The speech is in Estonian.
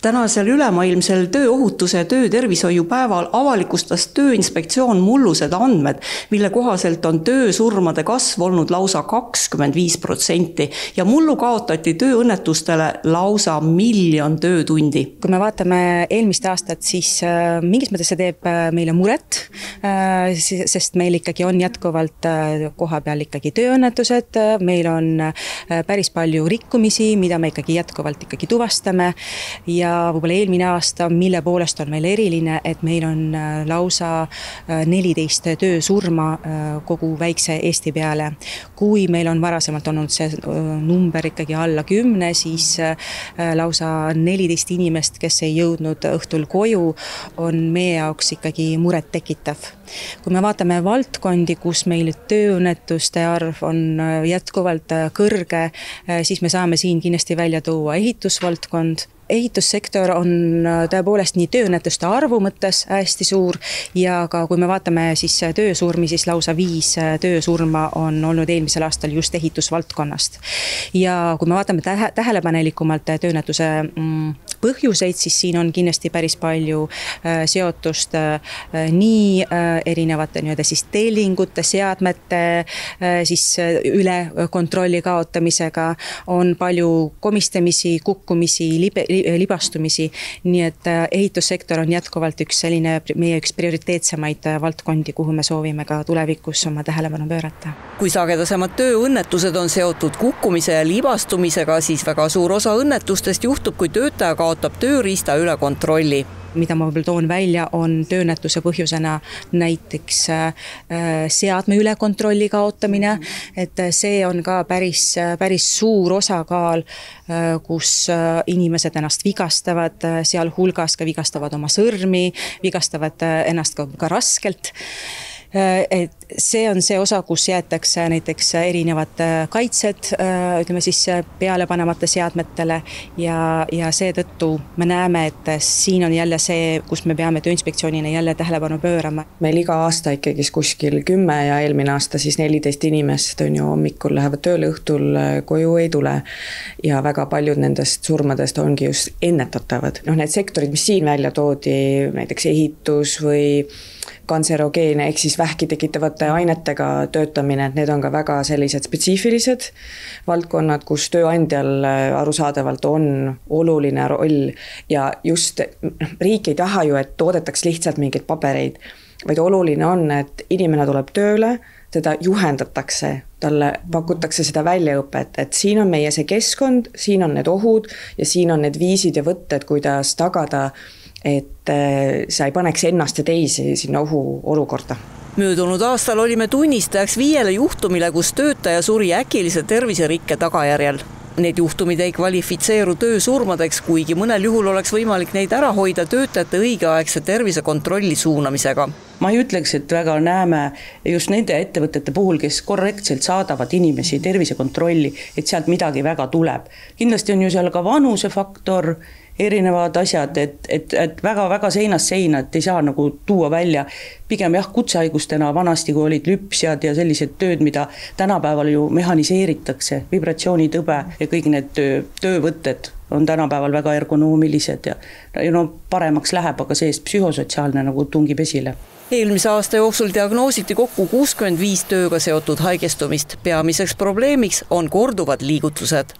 Tänasel ülemaailmsel tööohutuse ja töötervishoiu päeval avalikustas Tööinspektsioon mullused andmed, mille kohaselt on töösurmade kasv olnud lausa 25% ja mullu kaotati tööõnnetustele lausa 1 miljon töötundi. Kui me vaatame eelmist aastat, siis mingis mõttes see teeb meile muret, sest meil ikkagi on jätkuvalt koha peal ikkagi tööõnnetused, meil on päris palju rikkumisi, mida me ikkagi jätkuvalt tuvastame ja võib-olla eelmine aasta, mille poolest on meil eriline, et meil on lausa 14 töösurma kogu väikse Eesti peale. Kui meil on varasemalt olnud see number ikkagi alla 10, siis lausa 14 inimest, kes ei jõudnud õhtul koju, on meie jaoks ikkagi muret tekitav. Kui me vaatame valdkondi, kus meil tööõnnetuste arv on jätkuvalt kõrge, siis me saame siin kindlasti välja tuua ehitusvaldkond. Ehitussektor on tõepoolest nii tööõnnetuste arvu mõttes hästi suur ja ka kui me vaatame siis töösurmi, siis lausa 5 töösurma on olnud eelmisel aastal just ehitusvaldkonnast. Ja kui me vaatame tähelepanelikumalt tööõnnetuse põhjuseid, siis siin on kindlasti päris palju seotust nii erinevate siis tellingute, seadmete siis üle kontrolli kaotamisega, on palju komistamisi, kukkumisi, libastumisi, nii et ehitussektor on jätkuvalt meie üks prioriteetsemaid valdkondi, kuhu me soovime ka tulevikus oma tähelepanu pöörata. Kui sagedasemad tööõnnetused on seotud kukkumise ja libastumisega, siis väga suur osa õnnetustest juhtub, kui töötaja kaotab tööriista üle kontrolli. Mida ma võib-olla toon välja, on tööõnnetuse põhjusena näiteks seadme üle kontrolli kaotamine, et see on ka päris suur osakaal, kus inimesed ennast vigastavad, seal hulgas ka vigastavad oma sõrmi, vigastavad ennast ka raskelt. Et see on see osa, kus jäetakse näiteks erinevad kaitsed, ütleme siis peale panemata seadmetele ja seetõttu me näeme, et siin on jälle see, kus me peame Tööinspektsioonina jälle tähelepanu pöörama. Meil iga aasta ikkagi kuskil 10 ja eelmine aasta siis 14 inimest on ju hommikul lähevad tööle, õhtul koju ei tule ja väga paljud nendest surmadest ongi just ennetatavad. Need sektorid, mis siin välja toodi, näiteks ehitus või kantserogeene ehk siis vähki tekitavate ainetega töötamine, need on ka väga sellised spetsiifilised valdkonnad, kus tööandjal arusaadavalt on oluline roll ja just riik ei taha ju, et toodetaks lihtsalt mingeid pabereid, vaid oluline on, et inimene tuleb tööle, teda juhendatakse, talle pakutakse seda väljaõpet, et siin on meie see keskkond, siin on need ohud ja siin on need viisid ja võtted, kuidas tagada, et sa ei paneks ennast ja teisi sinna ohu olukorda. Möödunud aastal olime tunnistajaks 5 juhtumile, kus töötaja suri äkilise terviserikke tagajärjel. Need juhtumid ei kvalifitseeru töösurmadeks, kuigi mõnel juhul oleks võimalik neid ära hoida töötajate õigeaegse tervisekontrolli suunamisega. Ma ei ütleks, et väga näeme just nende ettevõtete puhul, kes korrektselt saadavad inimesi tervisekontrolli, et sealt midagi väga tuleb. Kindlasti on ju seal ka vanusefaktor, erinevad asjad, et väga seinast seina, et ei saa nagu tuua välja. Pigem kutsehaigustena vanasti, kui olid lüpsjad ja sellised tööd, mida tänapäeval ju mehaniseeritakse, vibratsioonitõbe ja kõik need töövõtted on tänapäeval väga ergonoomilised ja paremaks läheb, aga seest psühhosotsiaalne nagu tungib esile. Eelmise aasta jooksul diagnoositi kokku 65 tööga seotud haigestumist. Peamiseks probleemiks on korduvad liigutused.